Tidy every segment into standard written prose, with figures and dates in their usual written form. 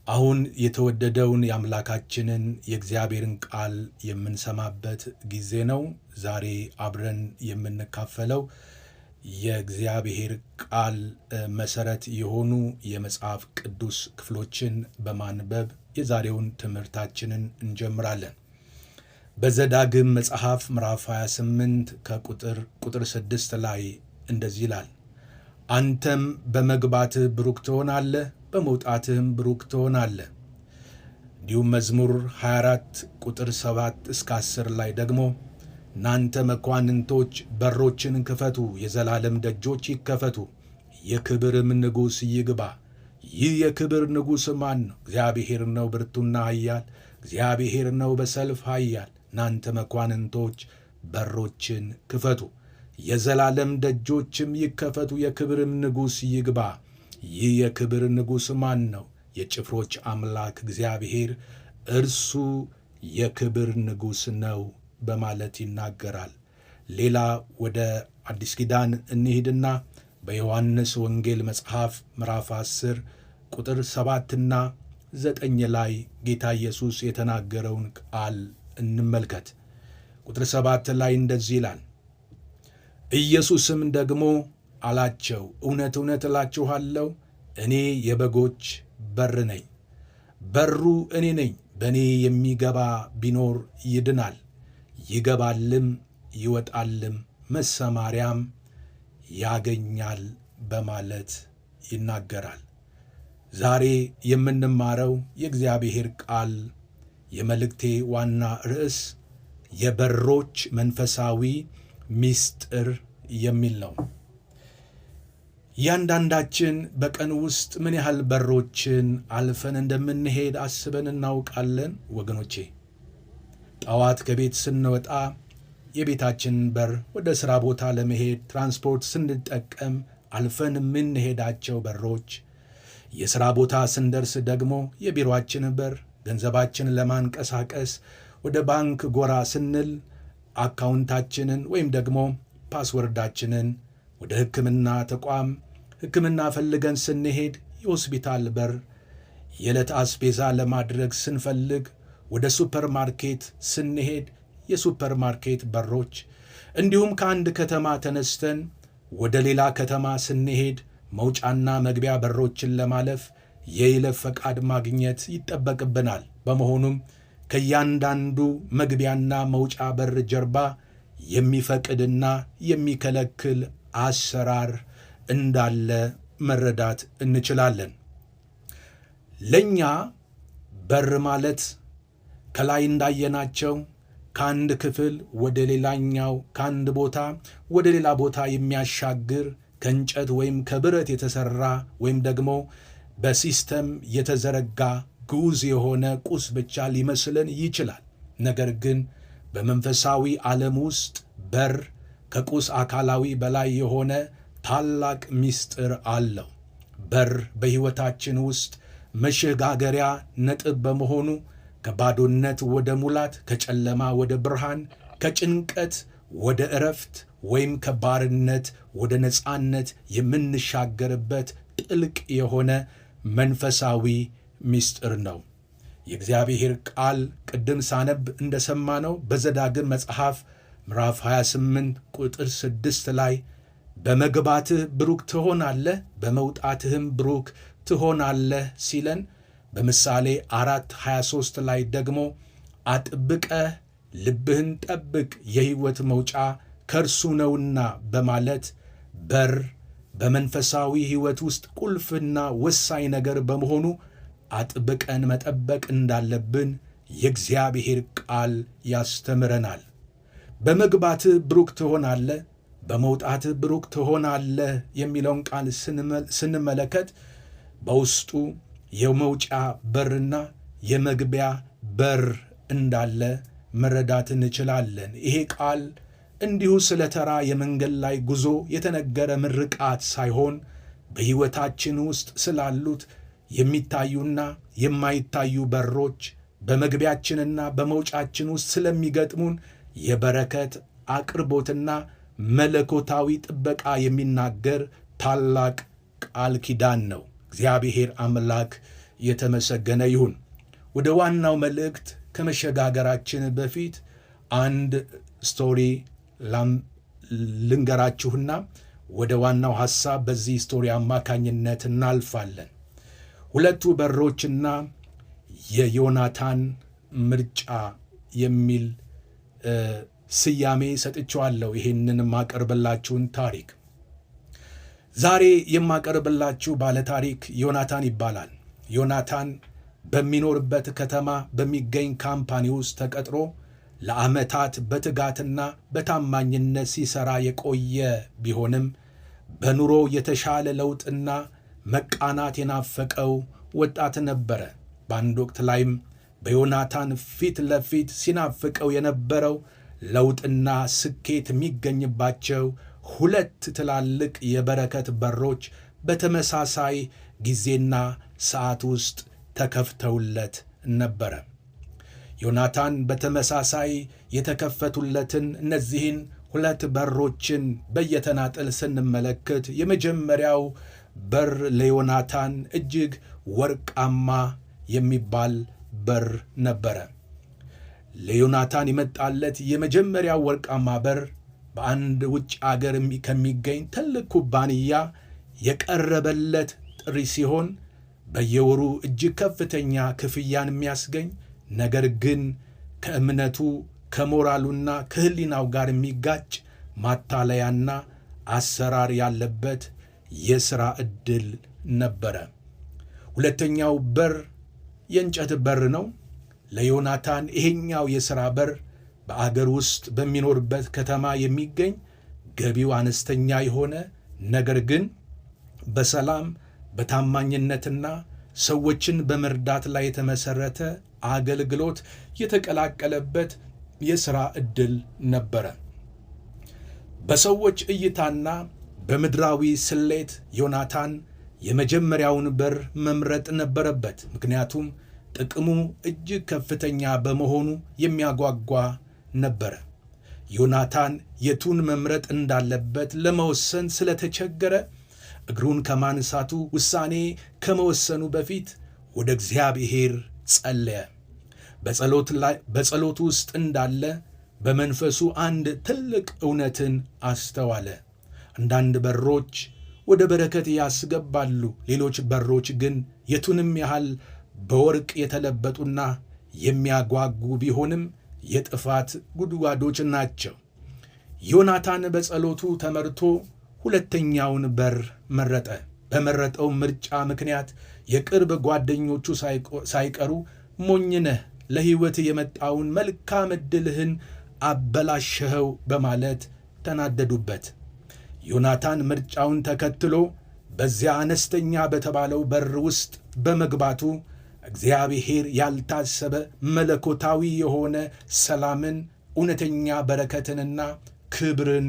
አሁን የተወደደውን የአምላካችንን የእግዚአብሔርን ቃል የምንሰማበት ጊዜ ነው። ዛሬ አብረን የምንካፈለው የእግዚአብሔር ቃል መሰረት የሆኑ የመጽሐፍ ቅዱስ ክፍሎችን በማንበብ የዛሬውን ትምህርታችንን እንጀምራለን። በዘዳግም መጽሐፍ ምዕራፍ 28 ከቁጥር 6 ላይ እንደዚህ ይላል፣ አንተም በመግባትህ ብሩክ ትሆናለህ፣ በመውጣትህም ብሩክ ትሆናለህ። እንዲሁም መዝሙር 24 ቁጥር 7 እስከ 10 ላይ ደግሞ እናንተ መኳንንቶች በሮችን ክፈቱ፣ የዘላለም ደጆች ይከፈቱ፣ የክብርም ንጉሥ ይግባ። ይህ የክብር ንጉሥ ማን ነው? እግዚአብሔር ነው፣ ብርቱና ኃያል እግዚአብሔር ነው፣ በሰልፍ ኃያል። እናንተ መኳንንቶች በሮችን ክፈቱ፣ የዘላለም ደጆችም ይከፈቱ፣ የክብርም ንጉሥ ይግባ። ይህ የክብር ንጉሥ ማን ነው? የጭፍሮች አምላክ እግዚአብሔር እርሱ የክብር ንጉሥ ነው በማለት ይናገራል። ሌላ ወደ አዲስ ኪዳን እንሂድና በዮሐንስ ወንጌል መጽሐፍ ምዕራፍ 10 ቁጥር 7ና 9 ላይ ጌታ ኢየሱስ የተናገረውን ቃል እንመልከት። ቁጥር 7 ላይ እንደዚህ ይላል፣ ኢየሱስም ደግሞ አላቸው፣ እውነት እውነት እላችኋለሁ እኔ የበጎች በር ነኝ። በሩ እኔ ነኝ። በእኔ የሚገባ ቢኖር ይድናል፣ ይገባልም ይወጣልም መሰማሪያም ያገኛል በማለት ይናገራል። ዛሬ የምንማረው የእግዚአብሔር ቃል የመልእክቴ ዋና ርዕስ የበሮች መንፈሳዊ ምስጢር የሚል ነው። እያንዳንዳችን በቀን ውስጥ ምን ያህል በሮችን አልፈን እንደምንሄድ አስበን እናውቃለን? ወገኖቼ፣ ጠዋት ከቤት ስንወጣ የቤታችን በር፣ ወደ ሥራ ቦታ ለመሄድ ትራንስፖርት ስንጠቀም አልፈን የምንሄዳቸው በሮች፣ የሥራ ቦታ ስንደርስ ደግሞ የቢሮአችን በር፣ ገንዘባችን ለማንቀሳቀስ ወደ ባንክ ጎራ ስንል አካውንታችንን ወይም ደግሞ ፓስወርዳችንን፣ ወደ ሕክምና ተቋም ሕክምና ፈልገን ስንሄድ የሆስፒታል በር፣ የዕለት አስቤዛ ለማድረግ ስንፈልግ ወደ ሱፐር ማርኬት ስንሄድ የሱፐር ማርኬት በሮች፣ እንዲሁም ከአንድ ከተማ ተነስተን ወደ ሌላ ከተማ ስንሄድ መውጫና መግቢያ በሮችን ለማለፍ የይለፍ ፈቃድ ማግኘት ይጠበቅብናል። በመሆኑም ከእያንዳንዱ መግቢያና መውጫ በር ጀርባ የሚፈቅድና የሚከለክል አሰራር እንዳለ መረዳት እንችላለን። ለእኛ በር ማለት ከላይ እንዳየናቸው ከአንድ ክፍል ወደ ሌላኛው፣ ከአንድ ቦታ ወደ ሌላ ቦታ የሚያሻግር ከእንጨት ወይም ከብረት የተሠራ ወይም ደግሞ በሲስተም የተዘረጋ ግዑዝ የሆነ ቁስ ብቻ ሊመስለን ይችላል። ነገር ግን በመንፈሳዊ ዓለም ውስጥ በር ከቁስ አካላዊ በላይ የሆነ ታላቅ ምስጢር አለው። በር በሕይወታችን ውስጥ መሸጋገሪያ ነጥብ በመሆኑ ከባዶነት ወደ ሙላት፣ ከጨለማ ወደ ብርሃን፣ ከጭንቀት ወደ ዕረፍት ወይም ከባርነት ወደ ነፃነት የምንሻገርበት ጥልቅ የሆነ መንፈሳዊ ምስጢር ነው። የእግዚአብሔር ቃል ቅድም ሳነብ እንደሰማነው በዘዳግም መጽሐፍ ምዕራፍ 28 ቁጥር 6 ላይ በመግባትህ ብሩክ ትሆናለህ፣ በመውጣትህም ብሩክ ትሆናለህ ሲለን፣ በምሳሌ 4:23 ላይ ደግሞ አጥብቀህ ልብህን ጠብቅ፣ የሕይወት መውጫ ከእርሱ ነውና በማለት በር በመንፈሳዊ ሕይወት ውስጥ ቁልፍና ወሳኝ ነገር በመሆኑ አጥብቀን መጠበቅ እንዳለብን የእግዚአብሔር ቃል ያስተምረናል። በመግባትህ ብሩክ ትሆናለህ፣ በመውጣትህ ብሩክ ትሆናለህ የሚለውን ቃል ስንመለከት በውስጡ የመውጫ በርና የመግቢያ በር እንዳለ መረዳት እንችላለን። ይሄ ቃል እንዲሁ ስለ ተራ የመንገድ ላይ ጉዞ የተነገረ ምርቃት ሳይሆን በሕይወታችን ውስጥ ስላሉት የሚታዩና የማይታዩ በሮች፣ በመግቢያችንና በመውጫችን ውስጥ ስለሚገጥሙን የበረከት አቅርቦትና መለኮታዊ ጥበቃ የሚናገር ታላቅ ቃል ኪዳን ነው። እግዚአብሔር አምላክ የተመሰገነ ይሁን። ወደ ዋናው መልእክት ከመሸጋገራችን በፊት አንድ ስቶሪ ልንገራችሁና ወደ ዋናው ሐሳብ በዚህ ስቶሪ አማካኝነት እናልፋለን። ሁለቱ በሮችና የዮናታን ምርጫ የሚል ስያሜ ሰጥቼዋለሁ ይህንን የማቀርብላችሁን ታሪክ። ዛሬ የማቀርብላችሁ ባለ ታሪክ ዮናታን ይባላል። ዮናታን በሚኖርበት ከተማ በሚገኝ ካምፓኒ ውስጥ ተቀጥሮ ለዓመታት በትጋትና በታማኝነት ሲሰራ የቆየ ቢሆንም በኑሮ የተሻለ ለውጥና መቃናት የናፈቀው ወጣት ነበረ። በአንድ ወቅት ላይም በዮናታን ፊት ለፊት ሲናፍቀው የነበረው ለውጥና ስኬት የሚገኝባቸው ሁለት ትላልቅ የበረከት በሮች በተመሳሳይ ጊዜና ሰዓት ውስጥ ተከፍተውለት ነበረ። ዮናታን በተመሳሳይ የተከፈቱለትን እነዚህን ሁለት በሮችን በየተናጠል ስንመለከት የመጀመሪያው በር ለዮናታን እጅግ ወርቃማ የሚባል በር ነበረ። ለዮናታን የመጣለት የመጀመሪያው ወርቃማ በር በአንድ ውጭ አገር ከሚገኝ ትልቅ ኩባንያ የቀረበለት ጥሪ ሲሆን በየወሩ እጅግ ከፍተኛ ክፍያን የሚያስገኝ ነገር ግን ከእምነቱ ከሞራሉና ከሕሊናው ጋር የሚጋጭ ማታለያና አሰራር ያለበት የሥራ ዕድል ነበረ። ሁለተኛው በር የእንጨት በር ነው። ለዮናታን ይሄኛው የሥራ በር በአገር ውስጥ በሚኖርበት ከተማ የሚገኝ ገቢው አነስተኛ የሆነ ነገር ግን በሰላም በታማኝነትና ሰዎችን በመርዳት ላይ የተመሠረተ አገልግሎት የተቀላቀለበት የሥራ ዕድል ነበረ። በሰዎች እይታና በምድራዊ ስሌት ዮናታን የመጀመሪያውን በር መምረጥ ነበረበት። ምክንያቱም ጥቅሙ እጅግ ከፍተኛ በመሆኑ የሚያጓጓ ነበረ። ዮናታን የቱን መምረጥ እንዳለበት ለመወሰን ስለተቸገረ እግሩን ከማንሳቱ ውሳኔ ከመወሰኑ በፊት ወደ እግዚአብሔር ጸለየ። በጸሎቱ ውስጥ እንዳለ በመንፈሱ አንድ ትልቅ እውነትን አስተዋለ። አንዳንድ በሮች ወደ በረከት ያስገባሉ፣ ሌሎች በሮች ግን የቱንም ያህል በወርቅ የተለበጡና የሚያጓጉ ቢሆንም የጥፋት ጉድጓዶች ናቸው። ዮናታን በጸሎቱ ተመርቶ ሁለተኛውን በር መረጠ። በመረጠው ምርጫ ምክንያት የቅርብ ጓደኞቹ ሳይቀሩ ሞኝነህ ለሕይወት የመጣውን መልካም ዕድልህን አበላሸኸው በማለት ተናደዱበት። ዮናታን ምርጫውን ተከትሎ በዚያ አነስተኛ በተባለው በር ውስጥ በመግባቱ እግዚአብሔር ያልታሰበ መለኮታዊ የሆነ ሰላምን፣ እውነተኛ በረከትንና ክብርን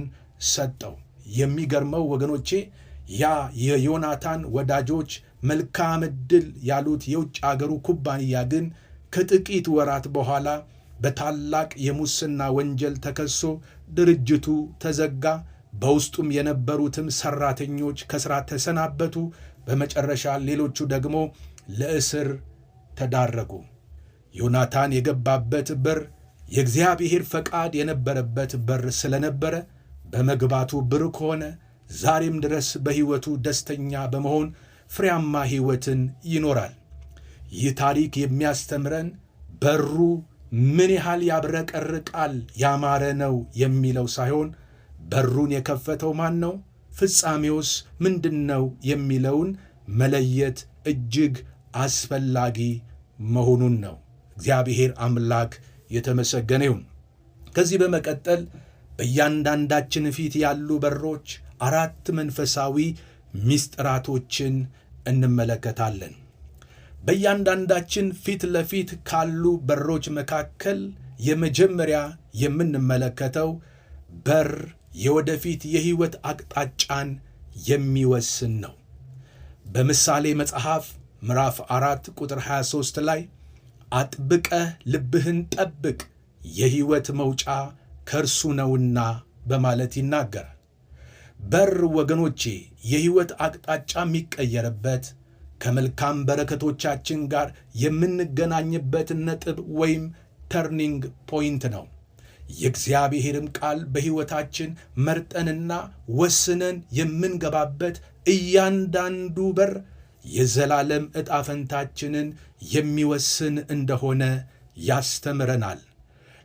ሰጠው። የሚገርመው ወገኖቼ ያ የዮናታን ወዳጆች መልካም ዕድል ያሉት የውጭ አገሩ ኩባንያ ግን ከጥቂት ወራት በኋላ በታላቅ የሙስና ወንጀል ተከሶ ድርጅቱ ተዘጋ። በውስጡም የነበሩትም ሰራተኞች ከሥራ ተሰናበቱ። በመጨረሻ ሌሎቹ ደግሞ ለእስር ተዳረጉ። ዮናታን የገባበት በር የእግዚአብሔር ፈቃድ የነበረበት በር ስለነበረ በመግባቱ ብሩክ ሆነ። ዛሬም ድረስ በሕይወቱ ደስተኛ በመሆን ፍሬያማ ሕይወትን ይኖራል። ይህ ታሪክ የሚያስተምረን በሩ ምን ያህል ያብረቀርቃል፣ ያማረ ነው የሚለው ሳይሆን በሩን የከፈተው ማን ነው? ፍጻሜውስ ምንድን ነው የሚለውን መለየት እጅግ አስፈላጊ መሆኑን ነው። እግዚአብሔር አምላክ የተመሰገነ ይሁን። ከዚህ በመቀጠል በእያንዳንዳችን ፊት ያሉ በሮች 4 መንፈሳዊ ምስጢራቶችን እንመለከታለን። በእያንዳንዳችን ፊት ለፊት ካሉ በሮች መካከል የመጀመሪያ የምንመለከተው በር የወደፊት የሕይወት አቅጣጫን የሚወስን ነው። በምሳሌ መጽሐፍ ምዕራፍ 4 ቁጥር 23 ላይ አጥብቀህ ልብህን ጠብቅ የሕይወት መውጫ ከእርሱ ነውና በማለት ይናገራል። በር ወገኖቼ የሕይወት አቅጣጫ የሚቀየርበት፣ ከመልካም በረከቶቻችን ጋር የምንገናኝበት ነጥብ ወይም ተርኒንግ ፖይንት ነው። የእግዚአብሔርም ቃል በሕይወታችን መርጠንና ወስነን የምንገባበት እያንዳንዱ በር የዘላለም ዕጣ ፈንታችንን የሚወስን እንደሆነ ያስተምረናል።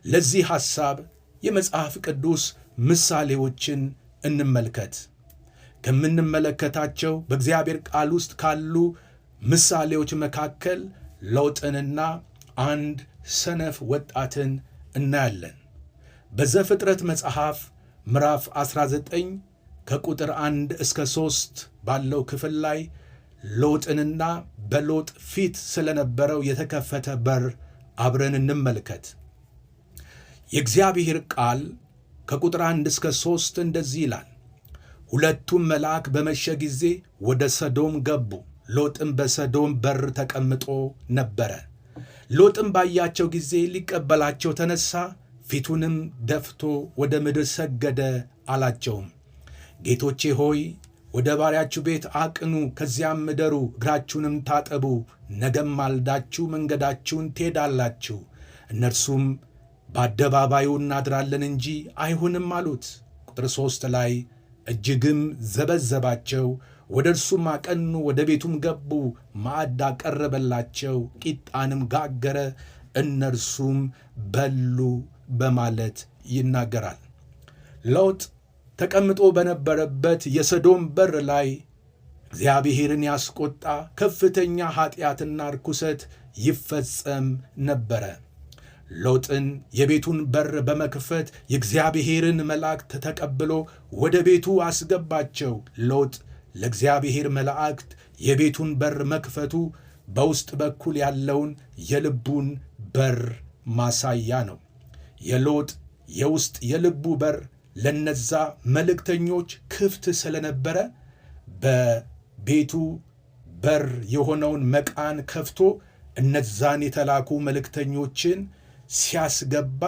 ለዚህ ሐሳብ የመጽሐፍ ቅዱስ ምሳሌዎችን እንመልከት። ከምንመለከታቸው በእግዚአብሔር ቃል ውስጥ ካሉ ምሳሌዎች መካከል ሎጥንና አንድ ሰነፍ ወጣትን እናያለን። በዘፍጥረት መጽሐፍ ምዕራፍ 19 ከቁጥር 1 እስከ 3 ባለው ክፍል ላይ ሎጥንና በሎጥ ፊት ስለነበረው የተከፈተ በር አብረን እንመልከት። የእግዚአብሔር ቃል ከቁጥር 1 እስከ 3 እንደዚህ ይላል። ሁለቱም መልአክ በመሸ ጊዜ ወደ ሰዶም ገቡ። ሎጥም በሰዶም በር ተቀምጦ ነበረ። ሎጥም ባያቸው ጊዜ ሊቀበላቸው ተነሣ፣ ፊቱንም ደፍቶ ወደ ምድር ሰገደ። አላቸውም፣ ጌቶቼ ሆይ ወደ ባሪያችሁ ቤት አቅኑ፣ ከዚያም እደሩ፣ እግራችሁንም ታጠቡ፣ ነገም ማልዳችሁ መንገዳችሁን ትሄዳላችሁ። እነርሱም በአደባባዩ እናድራለን እንጂ አይሁንም አሉት። ቁጥር 3 ላይ እጅግም ዘበዘባቸው፣ ወደ እርሱም አቀኑ፣ ወደ ቤቱም ገቡ፣ ማዕድ አቀረበላቸው፣ ቂጣንም ጋገረ፣ እነርሱም በሉ በማለት ይናገራል። ሎጥ ተቀምጦ በነበረበት የሰዶም በር ላይ እግዚአብሔርን ያስቆጣ ከፍተኛ ኃጢአትና ርኩሰት ይፈጸም ነበረ። ሎጥን የቤቱን በር በመክፈት የእግዚአብሔርን መላእክት ተቀብሎ ወደ ቤቱ አስገባቸው። ሎጥ ለእግዚአብሔር መላእክት የቤቱን በር መክፈቱ በውስጥ በኩል ያለውን የልቡን በር ማሳያ ነው። የሎጥ የውስጥ የልቡ በር ለነዛ መልእክተኞች ክፍት ስለነበረ በቤቱ በር የሆነውን መቃን ከፍቶ እነዛን የተላኩ መልእክተኞችን ሲያስገባ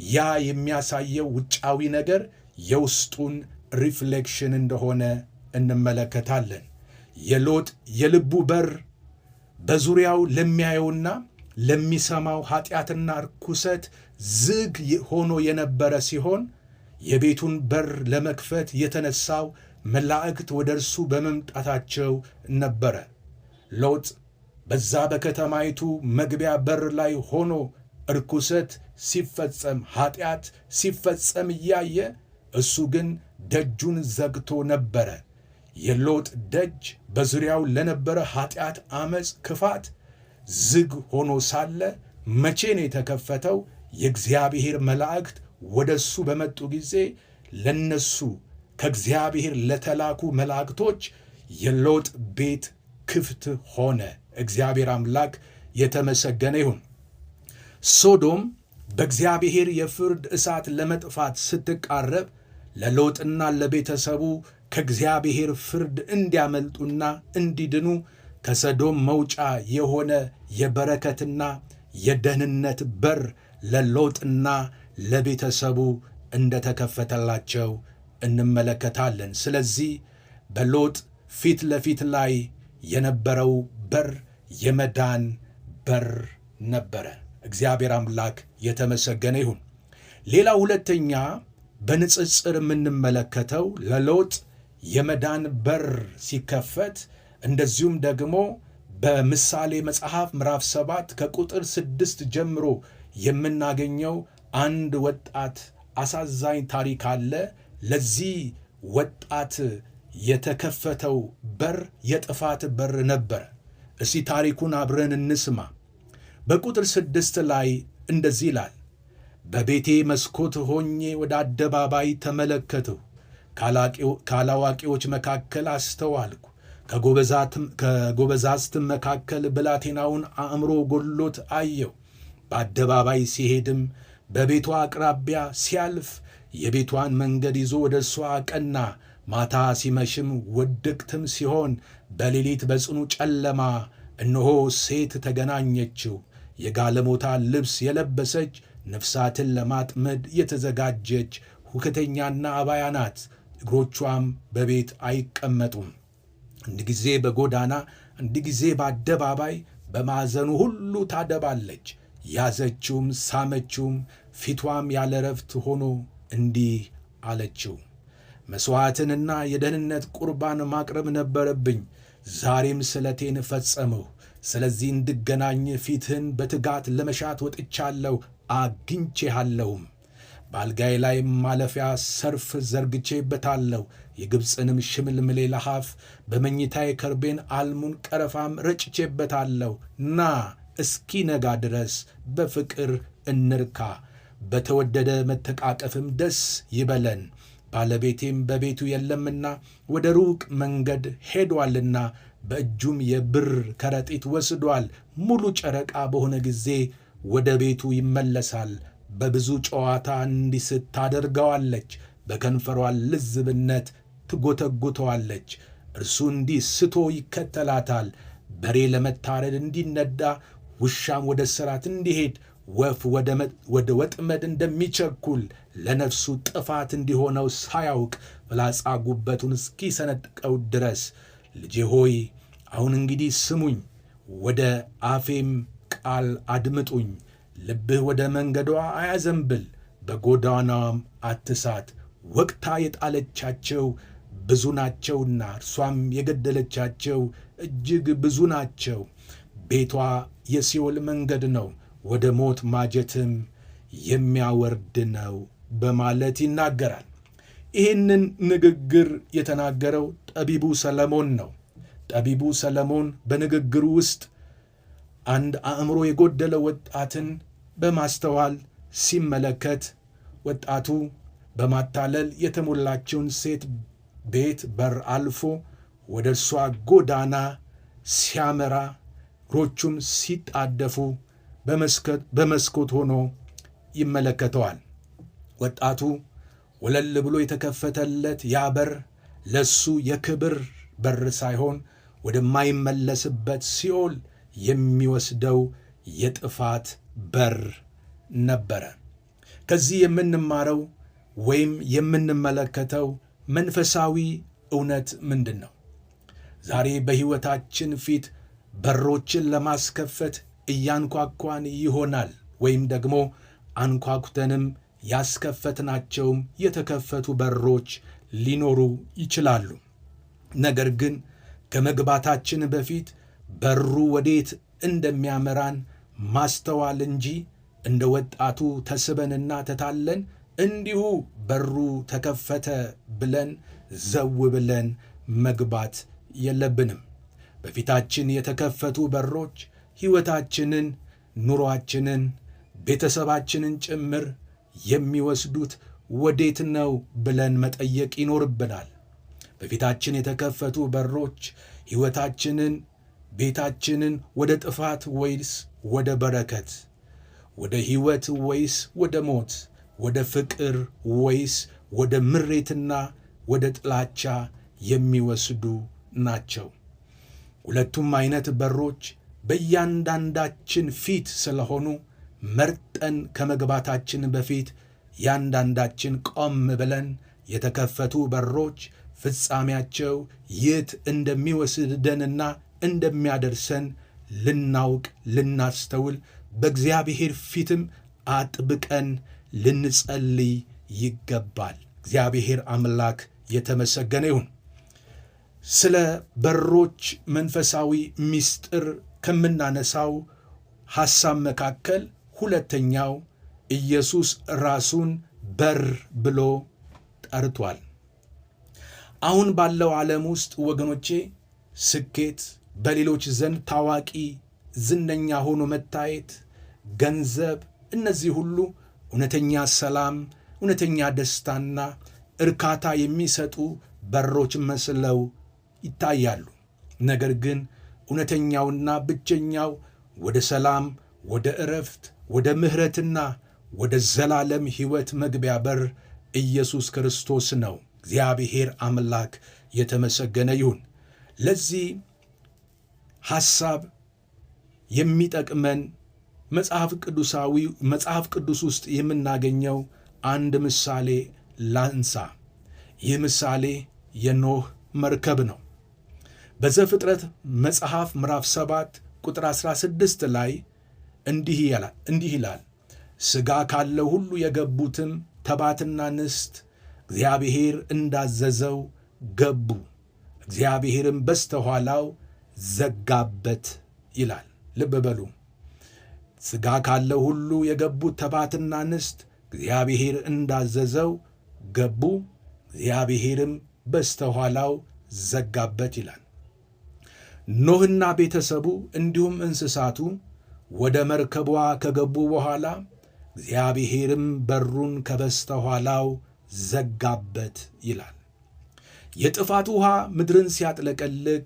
ያ የሚያሳየው ውጫዊ ነገር የውስጡን ሪፍሌክሽን እንደሆነ እንመለከታለን። የሎጥ የልቡ በር በዙሪያው ለሚያየውና ለሚሰማው ኃጢአትና ርኩሰት ዝግ ሆኖ የነበረ ሲሆን የቤቱን በር ለመክፈት የተነሳው መላእክት ወደ እርሱ በመምጣታቸው ነበረ። ሎጥ በዛ በከተማይቱ መግቢያ በር ላይ ሆኖ ርኩሰት ሲፈጸም፣ ኃጢአት ሲፈጸም እያየ እሱ ግን ደጁን ዘግቶ ነበረ። የሎጥ ደጅ በዙሪያው ለነበረ ኃጢአት፣ አመፅ፣ ክፋት ዝግ ሆኖ ሳለ መቼ ነው የተከፈተው? የእግዚአብሔር መላእክት ወደ እሱ በመጡ ጊዜ ለነሱ ከእግዚአብሔር ለተላኩ መላእክቶች የሎጥ ቤት ክፍት ሆነ። እግዚአብሔር አምላክ የተመሰገነ ይሁን። ሶዶም በእግዚአብሔር የፍርድ እሳት ለመጥፋት ስትቃረብ ለሎጥና ለቤተሰቡ ከእግዚአብሔር ፍርድ እንዲያመልጡና እንዲድኑ ከሰዶም መውጫ የሆነ የበረከትና የደህንነት በር ለሎጥና ለቤተሰቡ እንደተከፈተላቸው እንመለከታለን። ስለዚህ በሎጥ ፊት ለፊት ላይ የነበረው በር የመዳን በር ነበረ። እግዚአብሔር አምላክ የተመሰገነ ይሁን። ሌላ ሁለተኛ በንጽጽር የምንመለከተው ለሎጥ የመዳን በር ሲከፈት፣ እንደዚሁም ደግሞ በምሳሌ መጽሐፍ ምዕራፍ 7 ከቁጥር 6 ጀምሮ የምናገኘው አንድ ወጣት አሳዛኝ ታሪክ አለ። ለዚህ ወጣት የተከፈተው በር የጥፋት በር ነበረ። እስቲ ታሪኩን አብረን እንስማ። በቁጥር 6 ላይ እንደዚህ ይላል፣ በቤቴ መስኮት ሆኜ ወደ አደባባይ ተመለከትሁ፣ ካላዋቂዎች መካከል አስተዋልኩ፣ ከጎበዛዝትም መካከል ብላቴናውን አእምሮ ጎሎት አየው። በአደባባይ ሲሄድም በቤቷ አቅራቢያ ሲያልፍ የቤቷን መንገድ ይዞ ወደ እርሷ አቀና። ማታ ሲመሽም ውድቅትም ሲሆን በሌሊት በጽኑ ጨለማ እነሆ ሴት ተገናኘችው። የጋለሞታ ልብስ የለበሰች ነፍሳትን ለማጥመድ የተዘጋጀች ሁከተኛና አባያ ናት። እግሮቿም በቤት አይቀመጡም። አንድ ጊዜ በጎዳና፣ አንድ ጊዜ በአደባባይ፣ በማዕዘኑ ሁሉ ታደባለች። ያዘችውም፣ ሳመችውም፣ ፊቷም ያለ ረፍት ሆኖ እንዲህ አለችው፣ መሥዋዕትንና የደህንነት ቁርባን ማቅረብ ነበረብኝ። ዛሬም ስለቴን ፈጸምሁ። ስለዚህ እንድገናኝ ፊትህን በትጋት ለመሻት ወጥቻለሁ፣ አግኝቼሃለሁም። በአልጋዬ ላይ ማለፊያ ሰርፍ ዘርግቼበታለሁ፣ የግብፅንም ሽምልምሌ ለሐፍ፣ በመኝታዬ ከርቤን፣ አልሙን፣ ቀረፋም ረጭቼበታለሁ። ና እስኪነጋ ድረስ በፍቅር እንርካ፣ በተወደደ መተቃቀፍም ደስ ይበለን። ባለቤቴም በቤቱ የለምና ወደ ሩቅ መንገድ ሄዷልና፣ በእጁም የብር ከረጢት ወስዷል። ሙሉ ጨረቃ በሆነ ጊዜ ወደ ቤቱ ይመለሳል። በብዙ ጨዋታ እንዲስት ታደርገዋለች፣ በከንፈሯ ልዝብነት ትጎተጉተዋለች። እርሱ እንዲህ ስቶ ይከተላታል። በሬ ለመታረድ እንዲነዳ፣ ውሻም ወደ እስራት እንዲሄድ፣ ወፍ ወደ ወጥመድ እንደሚቸኩል ለነፍሱ ጥፋት እንዲሆነው ሳያውቅ ፍላጻ ጉበቱን እስኪሰነጥቀው ድረስ። ልጄ ሆይ አሁን እንግዲህ ስሙኝ፣ ወደ አፌም ቃል አድምጡኝ። ልብህ ወደ መንገዷ አያዘንብል፣ በጎዳናዋም አትሳት። ወቅታ የጣለቻቸው ብዙ ናቸውና እርሷም የገደለቻቸው እጅግ ብዙ ናቸው። ቤቷ የሲኦል መንገድ ነው፣ ወደ ሞት ማጀትም የሚያወርድ ነው በማለት ይናገራል። ይህንን ንግግር የተናገረው ጠቢቡ ሰለሞን ነው። ጠቢቡ ሰለሞን በንግግሩ ውስጥ አንድ አእምሮ የጎደለ ወጣትን በማስተዋል ሲመለከት፣ ወጣቱ በማታለል የተሞላችውን ሴት ቤት በር አልፎ ወደ እርሷ ጎዳና ሲያመራ፣ እግሮቹም ሲጣደፉ በመስኮት ሆኖ ይመለከተዋል። ወጣቱ ወለል ብሎ የተከፈተለት ያ በር ለሱ የክብር በር ሳይሆን ወደማይመለስበት ሲኦል የሚወስደው የጥፋት በር ነበረ። ከዚህ የምንማረው ወይም የምንመለከተው መንፈሳዊ እውነት ምንድን ነው? ዛሬ በሕይወታችን ፊት በሮችን ለማስከፈት እያንኳኳን ይሆናል፣ ወይም ደግሞ አንኳኩተንም ያስከፈትናቸውም የተከፈቱ በሮች ሊኖሩ ይችላሉ። ነገር ግን ከመግባታችን በፊት በሩ ወዴት እንደሚያመራን ማስተዋል እንጂ እንደ ወጣቱ ተስበንና ተታለን እንዲሁ በሩ ተከፈተ ብለን ዘው ብለን መግባት የለብንም። በፊታችን የተከፈቱ በሮች ሕይወታችንን፣ ኑሮአችንን፣ ቤተሰባችንን ጭምር የሚወስዱት ወዴት ነው ብለን መጠየቅ ይኖርብናል። በፊታችን የተከፈቱ በሮች ሕይወታችንን፣ ቤታችንን ወደ ጥፋት ወይስ ወደ በረከት፣ ወደ ሕይወት ወይስ ወደ ሞት፣ ወደ ፍቅር ወይስ ወደ ምሬትና ወደ ጥላቻ የሚወስዱ ናቸው። ሁለቱም አይነት በሮች በእያንዳንዳችን ፊት ስለሆኑ መርጠን ከመግባታችን በፊት ያንዳንዳችን ቆም ብለን የተከፈቱ በሮች ፍጻሜያቸው የት እንደሚወስደንና እንደሚያደርሰን ልናውቅ፣ ልናስተውል፣ በእግዚአብሔር ፊትም አጥብቀን ልንጸልይ ይገባል። እግዚአብሔር አምላክ የተመሰገነ ይሁን። ስለ በሮች መንፈሳዊ ምስጢር ከምናነሳው ሐሳብ መካከል ሁለተኛው ኢየሱስ ራሱን በር ብሎ ጠርቷል። አሁን ባለው ዓለም ውስጥ ወገኖቼ ስኬት፣ በሌሎች ዘንድ ታዋቂ ዝነኛ ሆኖ መታየት፣ ገንዘብ፣ እነዚህ ሁሉ እውነተኛ ሰላም፣ እውነተኛ ደስታና እርካታ የሚሰጡ በሮች መስለው ይታያሉ። ነገር ግን እውነተኛውና ብቸኛው ወደ ሰላም፣ ወደ ዕረፍት፣ ወደ ምሕረትና ወደ ዘላለም ሕይወት መግቢያ በር ኢየሱስ ክርስቶስ ነው። እግዚአብሔር አምላክ የተመሰገነ ይሁን። ለዚህ ሐሳብ የሚጠቅመን መጽሐፍ ቅዱስ ውስጥ የምናገኘው አንድ ምሳሌ ላንሳ። ይህ ምሳሌ የኖህ መርከብ ነው። በዘፍጥረት መጽሐፍ ምዕራፍ 7 ቁጥር 16 ላይ እንዲህ ይላል፣ ሥጋ ካለው ሁሉ የገቡትም ተባትና ንስት እግዚአብሔር እንዳዘዘው ገቡ፣ እግዚአብሔርም በስተኋላው ዘጋበት ይላል። ልብ በሉ። ሥጋ ካለው ሁሉ የገቡት ተባትና ንስት እግዚአብሔር እንዳዘዘው ገቡ፣ እግዚአብሔርም በስተኋላው ዘጋበት ይላል። ኖህና ቤተሰቡ እንዲሁም እንስሳቱ ወደ መርከቧ ከገቡ በኋላ እግዚአብሔርም በሩን ከበስተኋላው ዘጋበት ይላል። የጥፋት ውሃ ምድርን ሲያጥለቀልቅ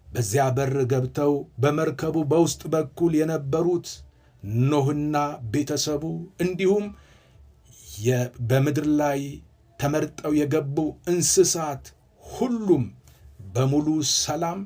በዚያ በር ገብተው በመርከቡ በውስጥ በኩል የነበሩት ኖህና ቤተሰቡ እንዲሁም በምድር ላይ ተመርጠው የገቡ እንስሳት ሁሉም በሙሉ ሰላም